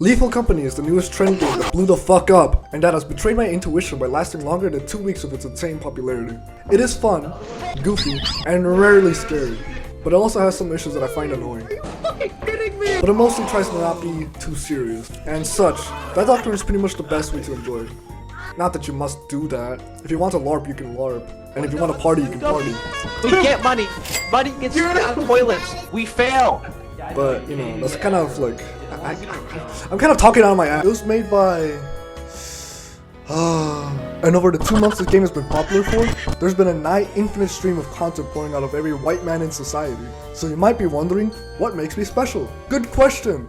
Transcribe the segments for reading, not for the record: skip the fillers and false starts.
Lethal Company is the newest trend game that blew the fuck up, and that has betrayed my intuition by lasting longer than 2 weeks of its insane popularity. It is fun, goofy, and rarely scary, but it also has some issues that I find annoying. Are you fucking kidding me? But it mostly tries to not be too serious, and such. That doctrine is pretty much the best way to enjoy it. Not that you must do that. If you want to LARP, you can LARP, and if you want to party, you can party. We get money. Money gets on toilets. We fail. But, you know, that's kind of like... I'm kind of talking out of my ass. It was made by... and over the 2 months this game has been popular for, there's been a nigh infinite stream of content pouring out of every white man in society. So you might be wondering, what makes me special? Good question!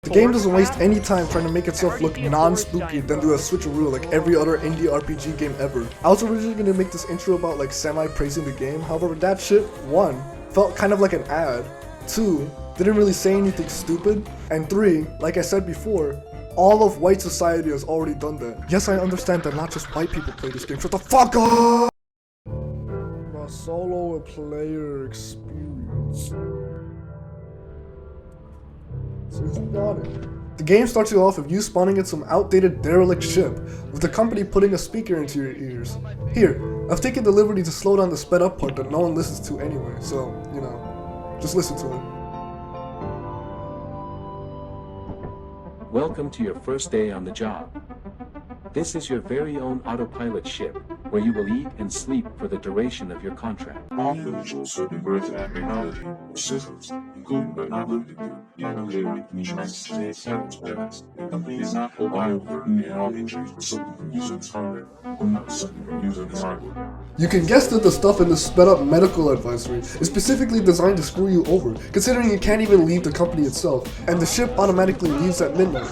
The game doesn't waste any time trying to make itself look non-spooky then do a switcheroo like every other indie RPG game ever. I was originally going to make this intro about like semi-praising the game, however that shit, 1, felt kind of like an ad, 2, didn't really say anything stupid, and 3, like I said before, all of white society has already done that. Yes, I understand that not just white people play this game, shut the fuck up! My solo player experience. So you got it. The game starts you off with you spawning in some outdated derelict ship, with the company putting a speaker into your ears. Here, I've taken the liberty to slow down the sped up part that no one listens to anyway, so, you know, just listen to it. Welcome to your first day on the job. This is your very own autopilot ship, where you will eat and sleep for the duration of your contract. All individuals serving birth and reality or systems, including but not limited to illegitimate in the United States and States. The company is not liable for any and all injuries resulting from using its hardware or not resulting from using its hardware. You can guess that the stuff in the sped up medical advisory is specifically designed to screw you over, considering you can't even leave the company itself, and the ship automatically leaves at midnight.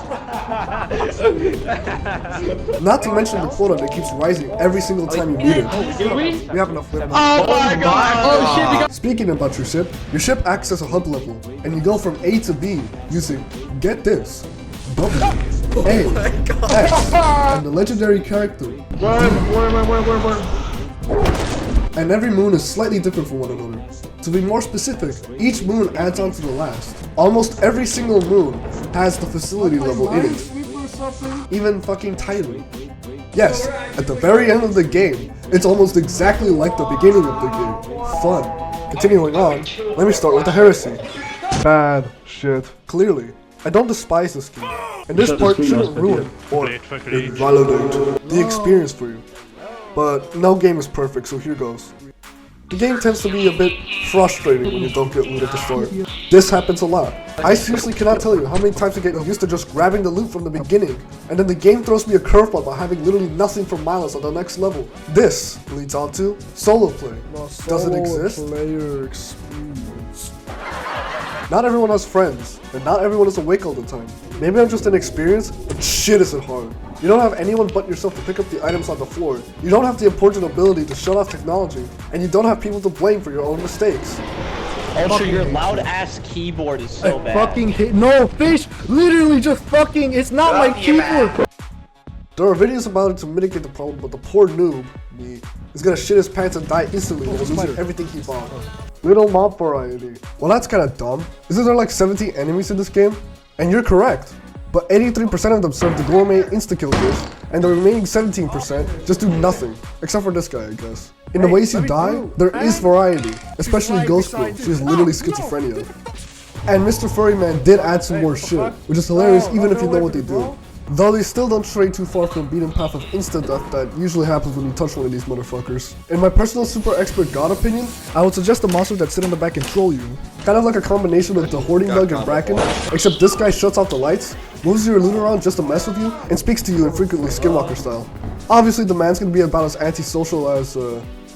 Not to mention the quota that keeps rising every single time you meet it. Do we? We have enough women. Oh my god! Oh shit, we got... Speaking about your ship acts as a hub level, and you go from A to B using, get this, W, A, X, and the legendary character. And every moon is slightly different from one another. To be more specific, each moon adds on to the last. Almost every single moon has the facility level in it. Even fucking title. Yes, at the very end of the game, it's almost exactly like the beginning of the game. Fun. Continuing on, let me start with the heresy. Bad shit. Clearly, I don't despise this game, and this part shouldn't ruin or invalidate the experience for you. But no game is perfect, so here goes. The game tends to be a bit frustrating when you don't get loot at the start. This happens a lot. I seriously cannot tell you how many times I get used to just grabbing the loot from the beginning, and then the game throws me a curveball by having literally nothing for miles on the next level. This leads on to solo play. Does it exist? Player experience. Not everyone has friends, and not everyone is awake all the time. Maybe I'm just inexperienced, but shit is it hard. You don't have anyone but yourself to pick up the items on the floor. You don't have the important ability to shut off technology, and you don't have people to blame for your own mistakes. Also, your loud ass keyboard is so bad. Fucking hit. No, fish! Literally just fucking. It's not my keyboard! There are videos about it to mitigate the problem, but the poor noob, me, is gonna shit his pants and die instantly and lose everything he bought. Little mob variety. Well, that's kinda dumb. Isn't there like 17 enemies in this game? And you're correct. But 83% of them serve the gourmet insta-kill dish, and the remaining 17% just do nothing. Except for this guy, I guess. In the ways you die, there is variety, especially Ghost Girl, she is literally schizophrenia. And Mr. Furryman did add some more shit, which is hilarious even if you know what they do. Though they still don't stray too far from the beaten path of insta-death that usually happens when you touch one of these motherfuckers. In my personal super expert god opinion, I would suggest a monster that sit on the back and troll you. Kind of like a combination of the Hoarding Bug and Bracken, except this guy shuts off the lights, moves your loot around just to mess with you, and speaks to you infrequently Skinwalker style. Obviously the man's gonna be about as antisocial as,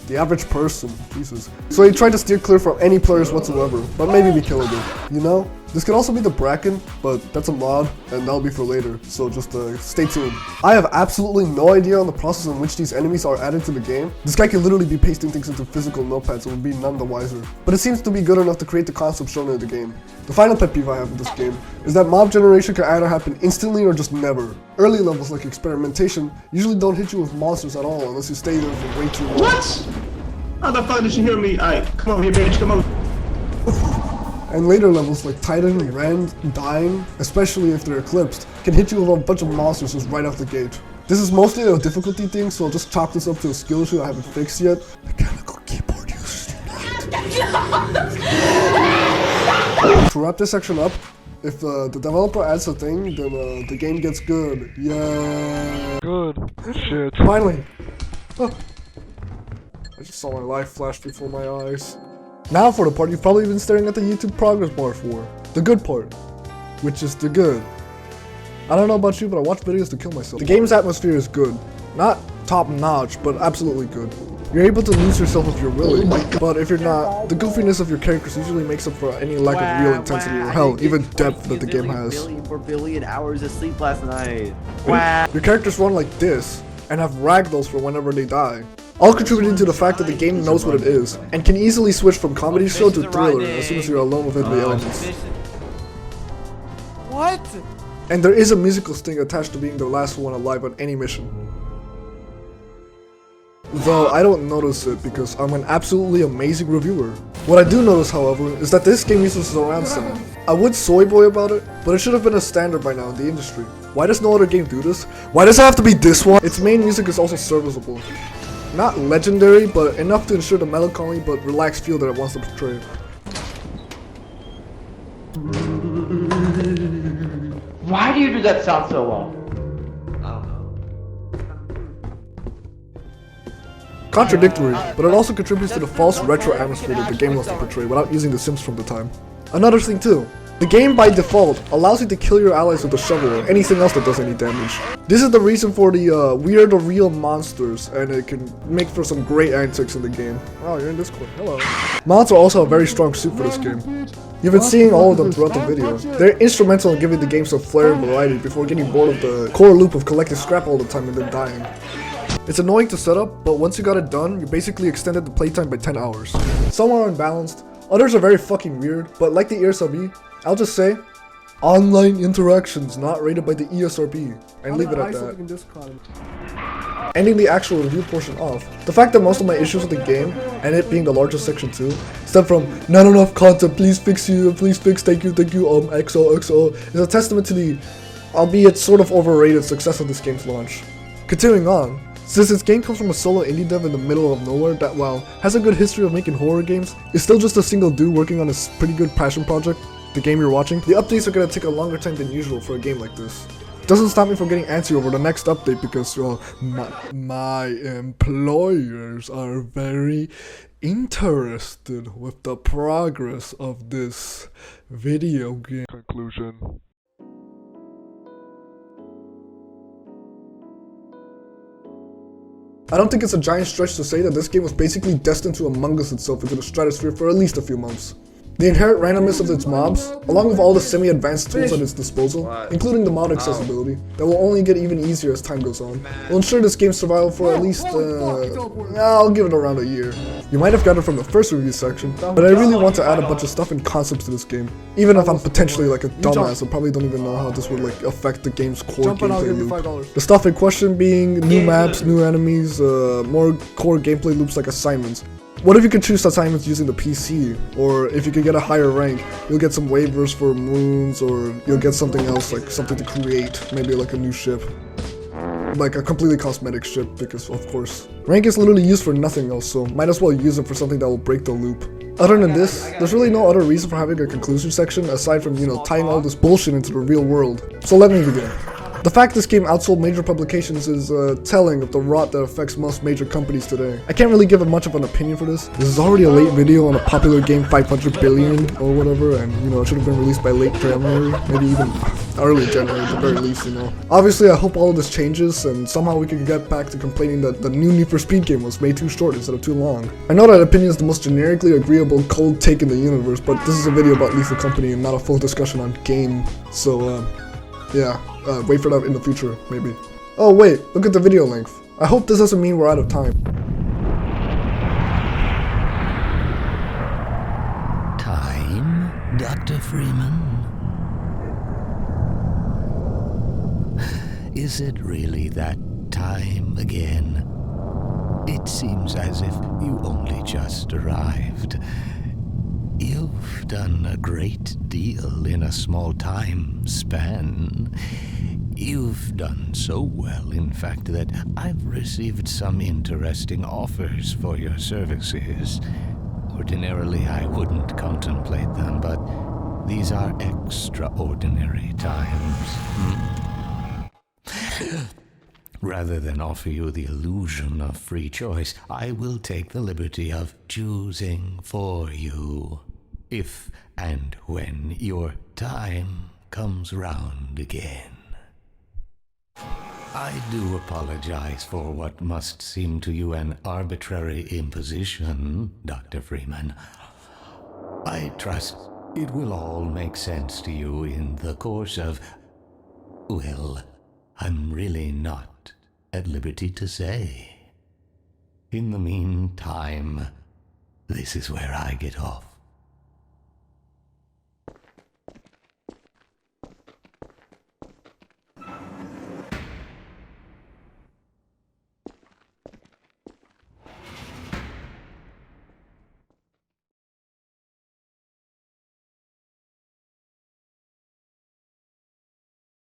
the average person, Jesus. So he tried to steer clear from any players whatsoever, but maybe be killable, you know? This could also be the Bracken, but that's a mod, and that'll be for later, so just stay tuned. I have absolutely no idea on the process in which these enemies are added to the game. This guy can literally be pasting things into physical notepads and would be none the wiser. But it seems to be good enough to create the concept shown in the game. The final pet peeve I have with this game is that mob generation can either happen instantly or just never. Early levels like experimentation usually don't hit you with monsters at all unless you stay there for way too long. What? How the fuck did you hear me? Alright, come over here, bitch, come over. And later levels like Titan, Rend, Dying, especially if they're eclipsed, can hit you with a bunch of monsters just right off the gate. This is mostly a difficulty thing, so I'll just chalk this up to a skill issue I haven't fixed yet. Mechanical keyboard users unite. To wrap this section up, if the developer adds a thing, then the game gets good. Yeah. Good. Shit. Finally. Oh. I just saw my life flash before my eyes. Now for the part you've probably been staring at the YouTube progress bar for. The good part. Which is the good. I don't know about you, but I watch videos to kill myself. The game's atmosphere is good. Not top notch, but absolutely good. You're able to lose yourself if you're willing, but if you're not, the goofiness of your characters usually makes up for any lack of real intensity or hell, even depth that the game has. 4 billion hours of sleep last night. Wow. Your characters run like this, and have ragdolls for whenever they die. All contributing to the fact that the game knows what it is, and can easily switch from comedy show to thriller as soon as you're alone within the elements. What? And there is a musical sting attached to being the last one alive on any mission. Though I don't notice it because I'm an absolutely amazing reviewer. What I do notice, however, is that this game uses surround sound. I would soy boy about it, but it should have been a standard by now in the industry. Why does no other game do this? Why does it have to be this one? Its main music is also serviceable. Not legendary, but enough to ensure the melancholy but relaxed feel that it wants to portray. Why do you do that sound so well? Contradictory, but it also contributes to the false retro atmosphere that the game wants to portray without using the Sims from the time. Another thing too, the game by default allows you to kill your allies with a shovel or anything else that does any damage. This is the reason for the weird or real monsters, and it can make for some great antics in the game. Oh, you're in Discord, hello. Mods are also a very strong suit for this game. You've been seeing all of them throughout the video. They're instrumental in giving the game some flair and variety before getting bored of the core loop of collecting scrap all the time and then dying. It's annoying to set up, but once you got it done, you basically extended the playtime by 10 hours. Some are unbalanced, others are very fucking weird, but like the ESRB, I'll just say, online interactions not rated by the ESRB, and leave it at that. Ending the actual review portion off, the fact that most of my issues with the game, and it being the largest section too, stem from not enough content, please fix, thank you, XOXO, is a testament to the, albeit sort of overrated, success of this game's launch. Continuing on, since this game comes from a solo indie dev in the middle of nowhere that, while has a good history of making horror games, is still just a single dude working on a pretty good passion project, the game you're watching, the updates are gonna take a longer time than usual for a game like this. Doesn't stop me from getting antsy over the next update because, well, my employers are very interested with the progress of this video game. Conclusion. I don't think it's a giant stretch to say that this game was basically destined to Among Us itself into the stratosphere for at least a few months. The inherent randomness of its mobs, along with all the semi-advanced tools at its disposal, including the mod accessibility, that will only get even easier as time goes on, will ensure this game's survival for at least, I'll give it around a year. You might have got it from the first review section, but I really want to add a bunch of stuff and concepts to this game, even if I'm potentially like a dumbass and probably don't even know how this would like affect the game's core gameplay loop. The stuff in question being new maps, new enemies, more core gameplay loops like assignments. What if you could choose assignments using the PC? Or if you could get a higher rank, you'll get some waivers for moons, or you'll get something else, like something to create, maybe like a new ship. Like a completely cosmetic ship, because of course. Rank is literally used for nothing else, so might as well use it for something that will break the loop. Other than this, there's really no other reason for having a conclusion section aside from, tying all this bullshit into the real world. So let me begin. The fact this game outsold major publications is telling of the rot that affects most major companies today. I can't really give it much of an opinion for this. This is already a late video on a popular game 500 billion or whatever, and it should have been released by late January, maybe even early January at the very least, Obviously I hope all of this changes and somehow we can get back to complaining that the new Need for Speed game was made too short instead of too long. I know that opinion is the most generically agreeable cold take in the universe, but this is a video about Lethal Company and not a full discussion on game, so yeah. Wait for that in the future, maybe. Oh wait, look at the video length. I hope this doesn't mean we're out of time. Time, Dr. Freeman? Is it really that time again? It seems as if you only just arrived. You've You've done a great deal in a small time span. You've done so well, in fact, that I've received some interesting offers for your services. Ordinarily, I wouldn't contemplate them, but these are extraordinary times. Rather than offer you the illusion of free choice, I will take the liberty of choosing for you, if and when your time comes round again. I do apologize for what must seem to you an arbitrary imposition, Dr. Freeman. I trust it will all make sense to you in the course of... well, I'm really not at liberty to say. In the meantime, this is where I get off.